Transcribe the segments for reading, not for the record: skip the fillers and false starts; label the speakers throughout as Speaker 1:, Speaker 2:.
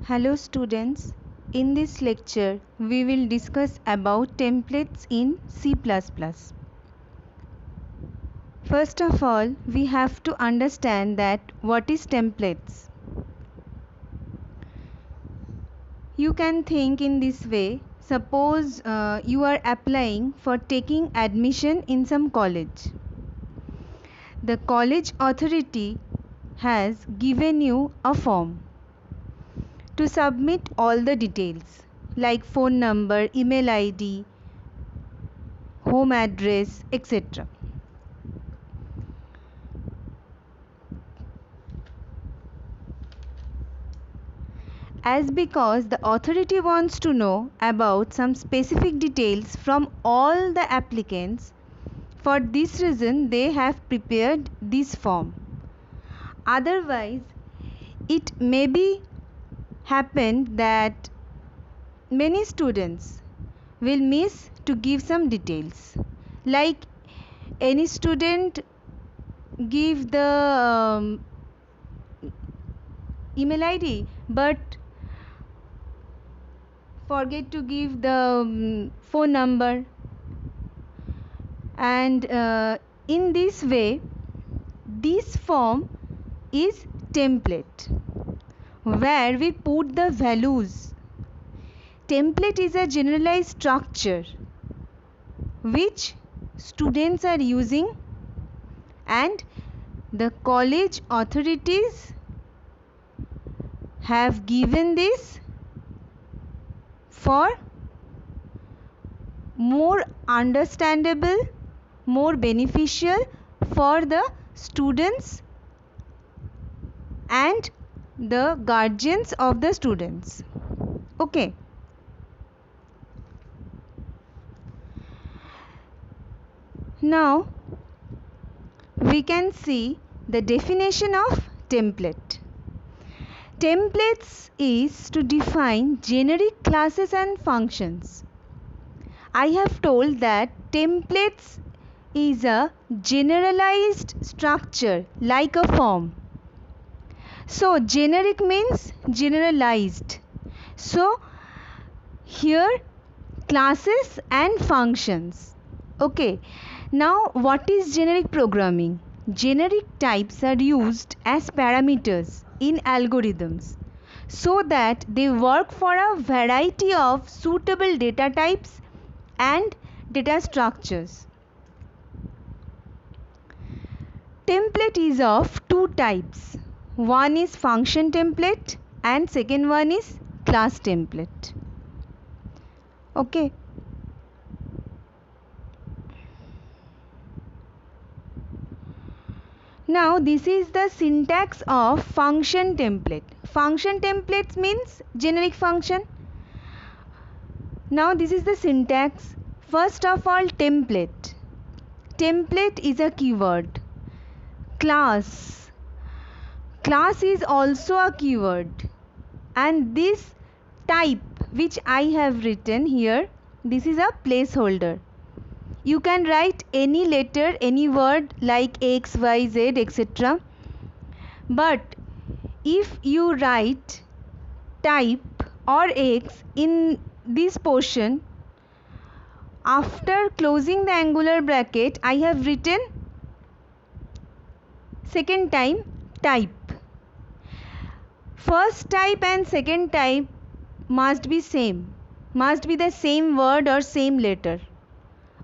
Speaker 1: Hello students, in this lecture we will discuss about templates in C++. First of all, we have to understand that what is templates. You can think in this way, suppose you are applying for taking admission in some college. The college authority has given you a form to submit all the details like phone number, email ID, home address, etc. As because the authority wants to know about some specific details from all the applicants, for this reason they have prepared this form. Otherwise, it may be happen that many students will miss to give some details. Like any student give the email ID but forget to give the phone number, and in this way this form is template where we put the values. Template is a generalized structure which students are using, and the college authorities have given this for more understandable, more beneficial for the students and the guardians of the students. Okay. Now we can see the definition of template. Templates is to define generic classes and functions. I have told that templates is a generalized structure like a form. So generic means generalized. So here classes and functions. Okay. Now what is generic programming? Generic types are used as parameters in algorithms so that they work for a variety of suitable data types and data structures. Template is of two types. One is function template and second one is class template. Okay. Now this is the syntax of function template. Function templates means generic function. Now this is the syntax. First of all, template. Template is a keyword. Class. Class is also a keyword. And this type which I have written here, this is a placeholder. You can write any letter, any word like X, Y, Z, etc. But if you write type or X in this portion, after closing the angular bracket, I have written second time type. First type and second type must be same, must be the same word or same letter.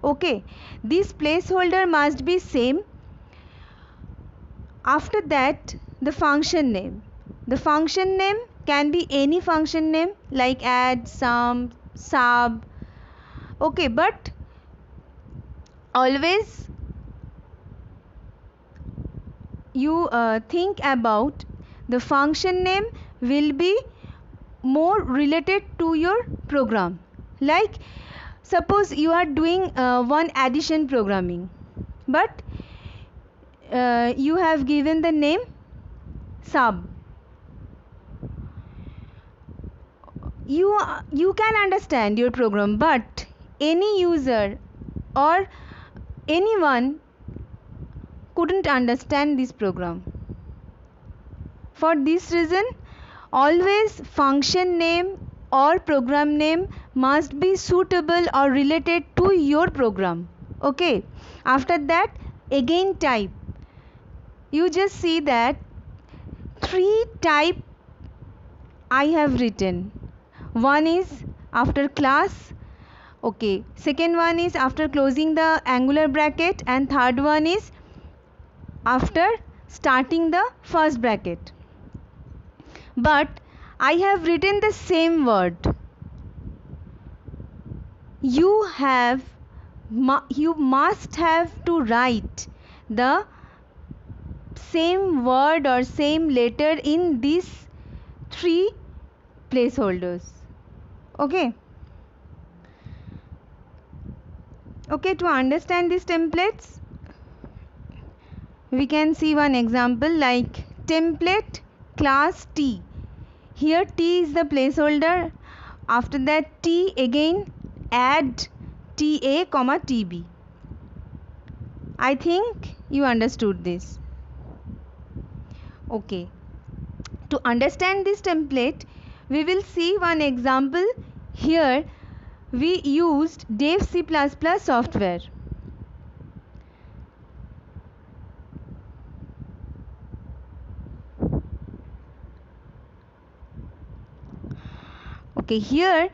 Speaker 1: Okay, this placeholder must be same. After that, the function name. The function name can be any function name like add, sum, sub. Okay, but always you think about the function name will be more related to your program. Like suppose you are doing one addition programming, but you have given the name sub. You can understand your program, but any user or anyone couldn't understand this program. For this reason, Always function name or program name must be suitable or related to your program. Okay, after that again type. You just see that 3 type I have written. One is after class, okay, second one is after closing the angular bracket, and third one is after starting the first bracket. But I have written the same word. You must have to write the same word or same letter in these 3 placeholders. Okay, to understand these templates, we can see one example like template class T. Here T is the placeholder. After that T again add TA comma TB. I think you understood this. Okay, to understand this template, we will see one example. Here we used Dev C++ software. Okay, here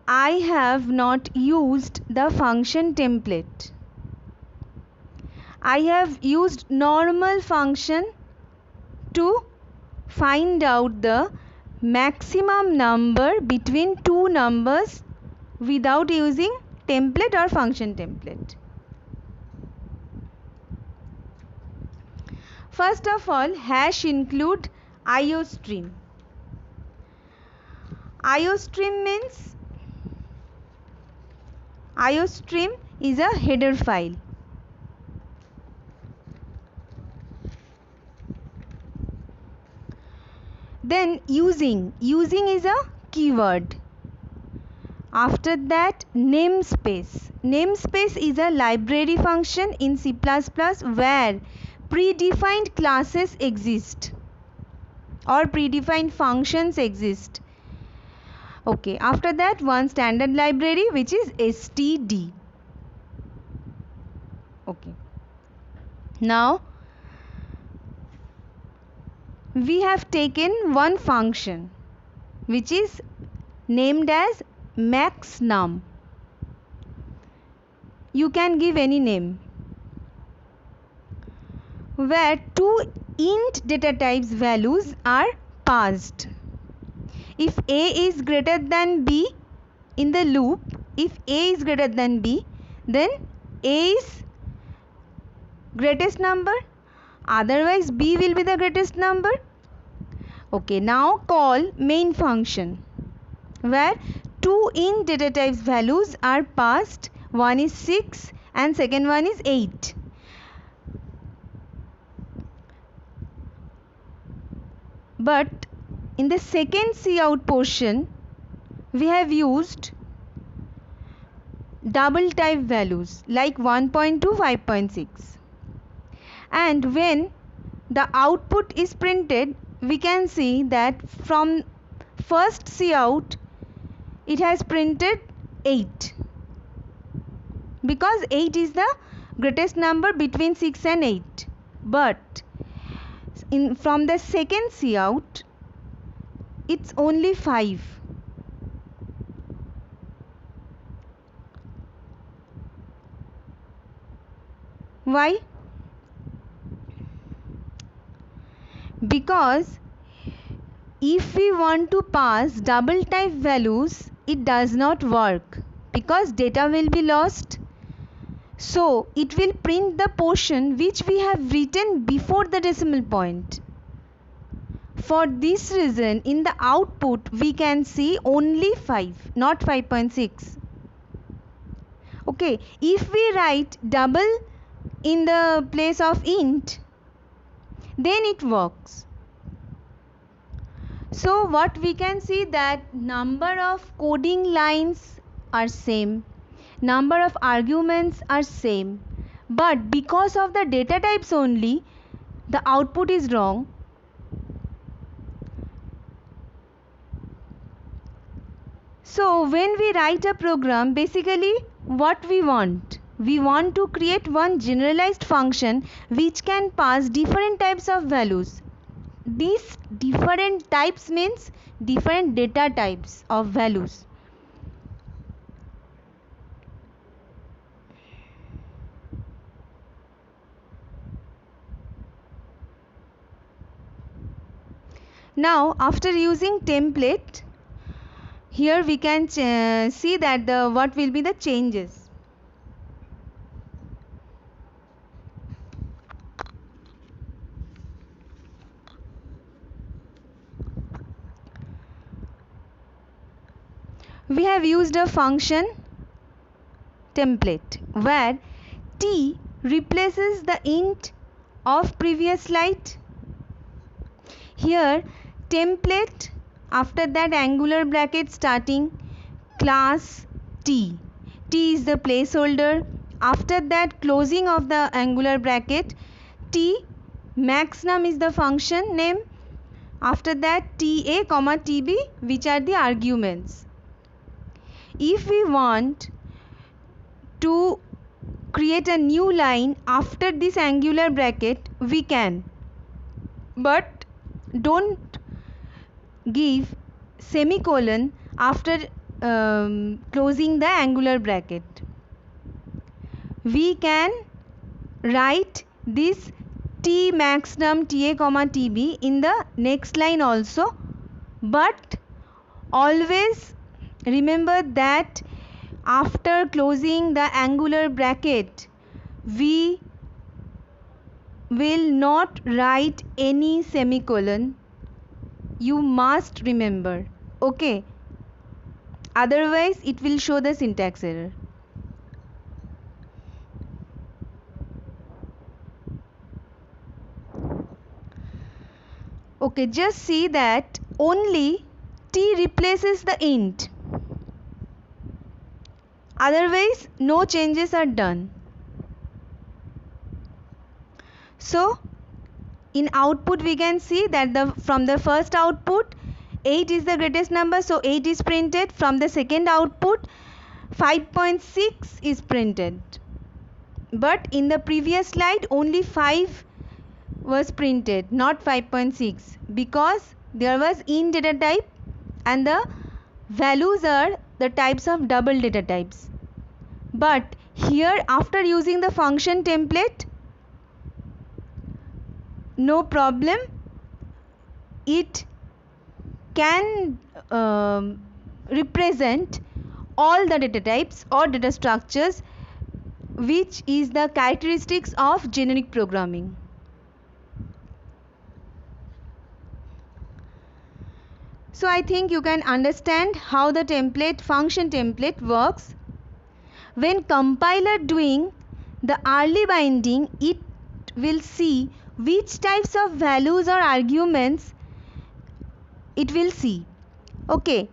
Speaker 1: I have not used the function template. I have used normal function to find out the maximum number between two numbers without using template or function template. First of all, hash include iostream. Iostream means iostream is a header file. Then using is a keyword. After that namespace. Namespace is a library function in C++ where predefined classes exist or predefined functions exist. Okay, after that one standard library which is std. Okay, now we have taken one function which is named as maxnum. You can give any name, where two int data types values are passed. If a is greater than b in the loop, if a is greater than b, then a is greatest number, otherwise b will be the greatest number. Okay, now call main function where two int data types values are passed. One is 6 and second one is 8. But in the second cout portion we have used double type values like 1.2, 5.6, and when the output is printed we can see that from first cout it has printed 8 because 8 is the greatest number between 6 and 8. But from the second cout it's only 5. Why? Because if we want to pass double type values, it does not work because data will be lost. So it will print the portion which we have written before the decimal point. For this reason, in the output we can see only 5, not 5.6. Okay, if we write double in the place of int, then it works. So what we can see that number of coding lines are same, number of arguments are same, but because of the data types only the output is wrong. So when we write a program, basically what we want to create one generalized function which can pass different types of values. These different types means different data types of values. Now after using template, here we can see that what will be the changes. We have used a function template where t replaces the int of previous slide. Here template, after that angular bracket starting class t is the placeholder. After that closing of the angular bracket, t max num is the function name. After that ta comma tb, which are the arguments. If we want to create a new line after this angular bracket, we can, but don't give semicolon after closing the angular bracket. We can write this t max num ta comma tb in the next line also, but always remember that after closing the angular bracket we will not write any semicolon. You must remember, okay? Otherwise it will show the syntax error. Okay, just see that only t replaces the int. Otherwise no changes are done. So in output we can see that from the first output 8 is the greatest number, so 8 is printed. From the second output 5.6 is printed, but in the previous slide only 5 was printed, not 5.6, because there was int data type and the values are the types of double data types. But here after using the function template, no problem, it can represent all the data types or data structures, which is the characteristics of generic programming. So I think you can understand how the function template works. When compiler doing the early binding, it will see which types of values or arguments it will see. Okay,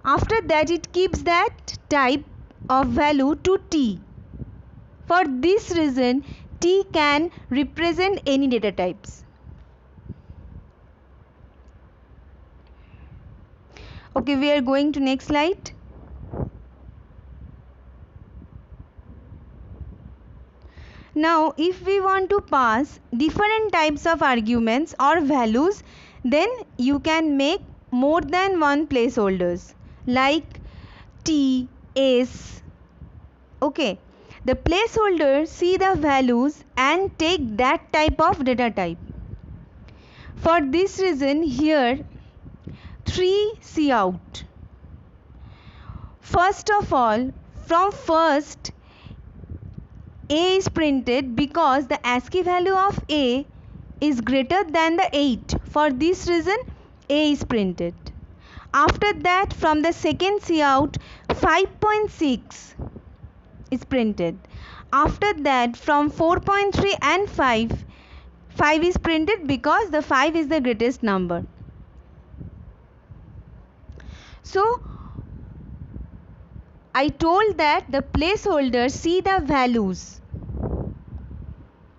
Speaker 1: after that it keeps that type of value to t. For this reason t can represent any data types. Okay, we are going to next slide. Now if we want to pass different types of arguments or values, then you can make more than one placeholders like t, s. Okay, the placeholder see the values and take that type of data type. For this reason here 3 cout. First of all, from first a is printed because the ASCII value of a is greater than the 8. For this reason a is printed. After that from the second cout 5.6 is printed. After that from 4.3 and 5 is printed because the 5 is the greatest number. So I told that the placeholder see the values,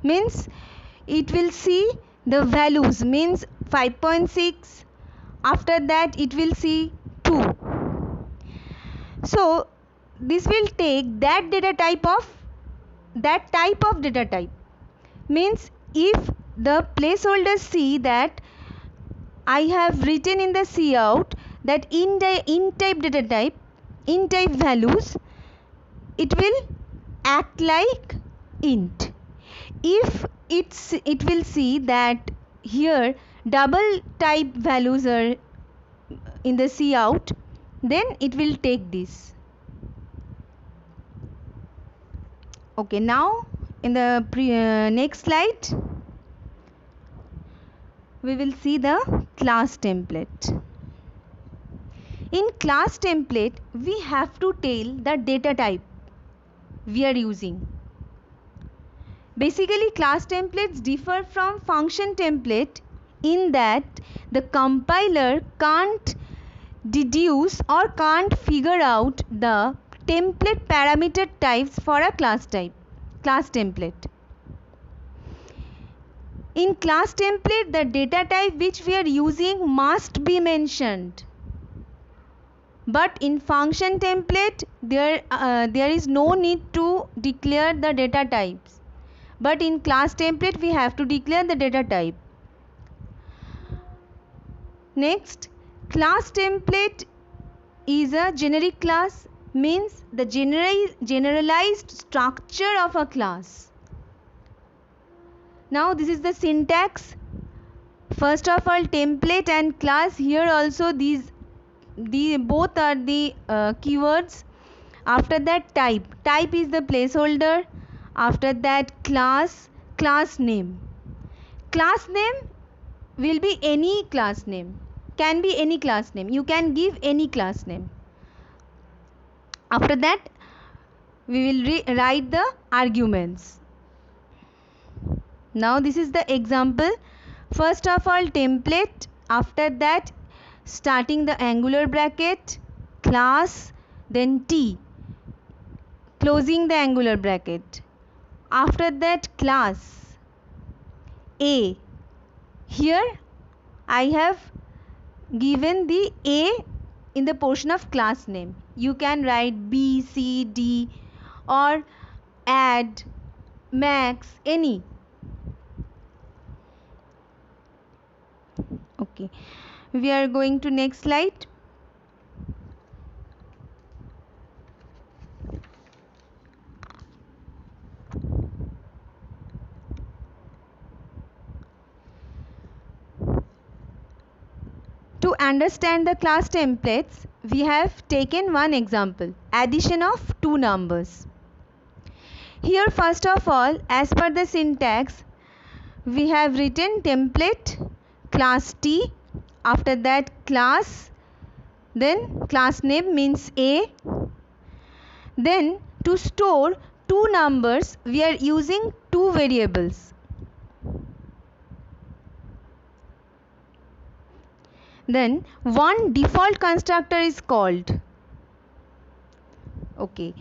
Speaker 1: means it will see the values, means 5.6. after that it will see 2. So this will take that type of data type. Means if the placeholder see that I have written in the cout that in type data type, in type values, it will act like int. If it will see that here double type values are in the cout, then it will take this. Okay, now in the next slide we will see the class template. In class template we have to tell the data type we are using. Basically class templates differ from function template in that the compiler can't deduce or can't figure out the template parameter types for a class template. In class template, the data type which we are using must be mentioned. But in function template, there is no need to declare the data types. But in class template, we have to declare the data type. Next, class template is a generic class, means the generalized structure of a class. Now this is the syntax. First of all, template and class, here also these both are the keywords. After that, type is the placeholder. After that, class name. Class name will be any class name, can be any class name, you can give any class name. After that we will write the arguments. Now this is the example. First of all, template. After that, starting the angular bracket, class, then T, closing the angular bracket. After that, class A. Here I have given the A in the portion of class name. You can write B, C, D or add, max, any. Okay, we are going to next slide. To understand the class templates, we have taken one example, addition of two numbers. Here first of all, as per the syntax, we have written template class T, after that class, then class name means A. Then to store two numbers, we are using two variables. Then one default constructor is called. Okay,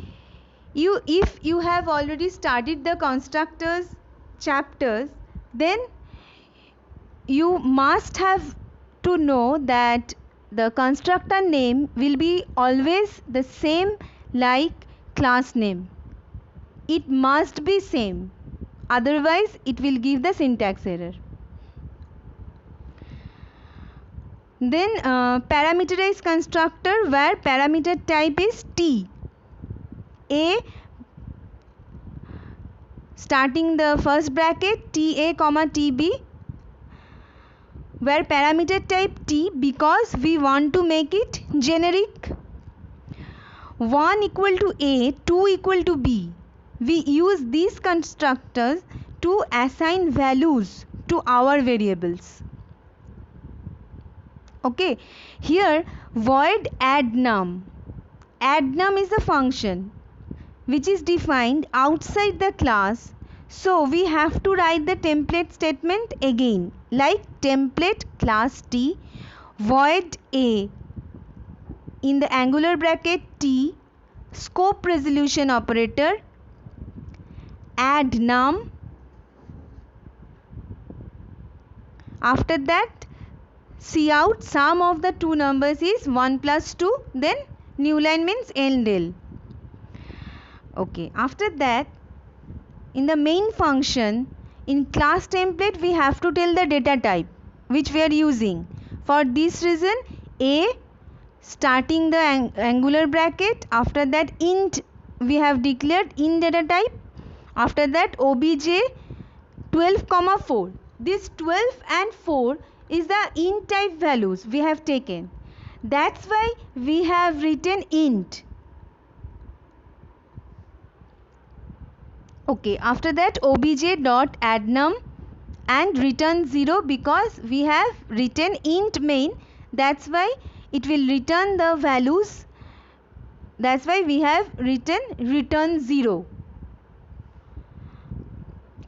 Speaker 1: if you have already studied the constructors chapters, then you must have to know that the constructor name will be always the same like class name. It must be same, otherwise it will give the syntax error. Then parameterized constructor, where parameter type is T. A, starting the first bracket TA comma TB, where parameter type T, because we want to make it generic. 1 equal to A, 2 equal to B. We use these constructors to assign values to our variables. Okay, here void add num. Add num is a function which is defined outside the class, so we have to write the template statement again, like template class T, void A, in the angular bracket T, scope resolution operator, add num. After that, cout sum of the two numbers is 1 plus 2, then new line means endl. Okay, after that, in the main function, in class template we have to tell the data type which we are using. For this reason, a starting the angular bracket, after that int we have declared int data type, after that obj 12,4. This 12 and 4 is the int type values we have taken. That's why we have written int. Okay, after that obj dot add num and return 0 because we have written int main. That's why it will return the values. That's why we have written return 0.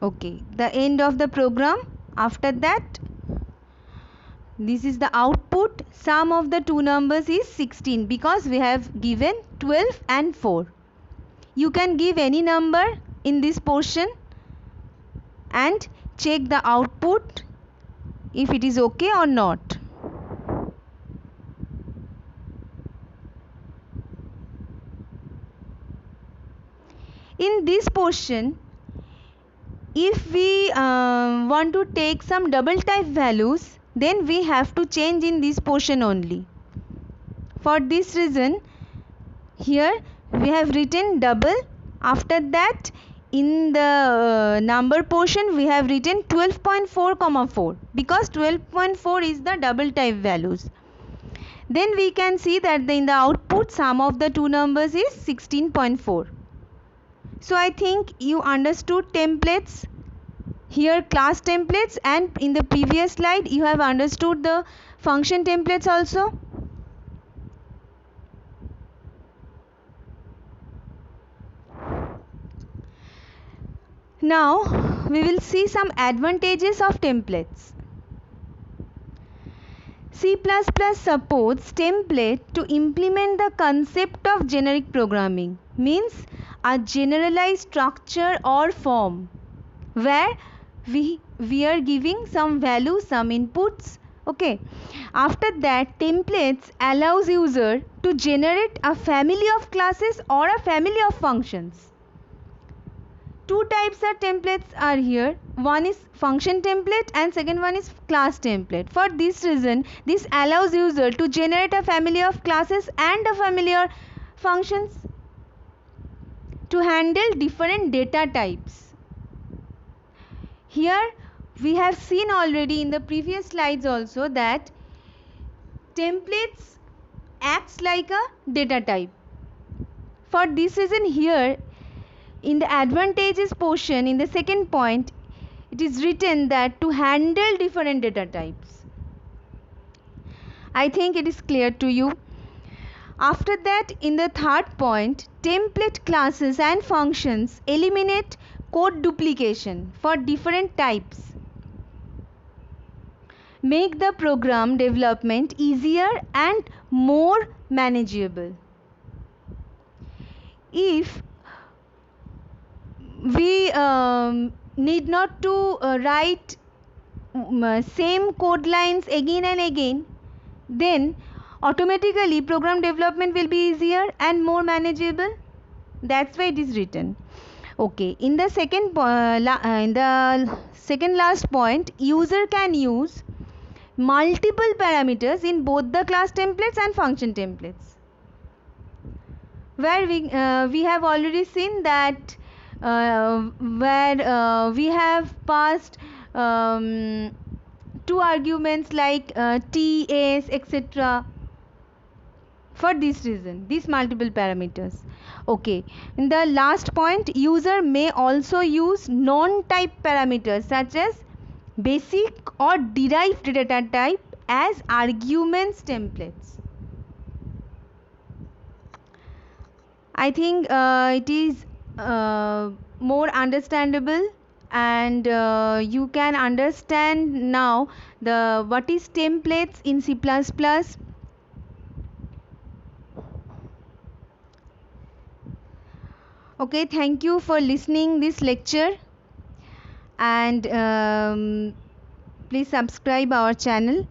Speaker 1: Okay, the end of the program. After that, this is the output. Sum of the two numbers is 16 because we have given 12 and 4. You can give any number in this portion and check the output if it is okay or not. In this portion, if we want to take some double type values, then we have to change in this portion only. For this reason, here we have written double. After that, in the number portion we have written 12.4, because 12.4 is the double type values. Then we can see that in the output sum of the two numbers is 16.4. So I think you understood templates. Here class templates, and in the previous slide you have understood the function templates also. Now we will see some advantages of templates. C++ supports template to implement the concept of generic programming, means a generalized structure or form where we are giving some value, some inputs. Okay, after that, templates allows user to generate a family of classes or a family of functions. Two types of templates are here. One is function template and second one is class template. For this reason, this allows user to generate a family of classes and a family of functions to handle different data types. Here we have seen already in the previous slides also that templates acts like a data type. For this reason, here in the advantages portion, in the second point, it is written that to handle different data types. I think it is clear to you. After that, in the third point, template classes and functions eliminate code duplication for different types, make the program development easier and more manageable. If we need not to write same code lines again and again, then automatically program development will be easier and more manageable. That's why it is written. Okay, in the second last point, user can use multiple parameters in both the class templates and function templates, where we have already seen that where we have passed two arguments like t, s, etc. For this reason, these multiple parameters. Okay, in the last point, user may also use non-type parameters such as basic or derived data type as arguments templates. I think it is more understandable, and you can understand now the what is templates in C++. Okay, thank you for listening this lecture, and please subscribe our channel.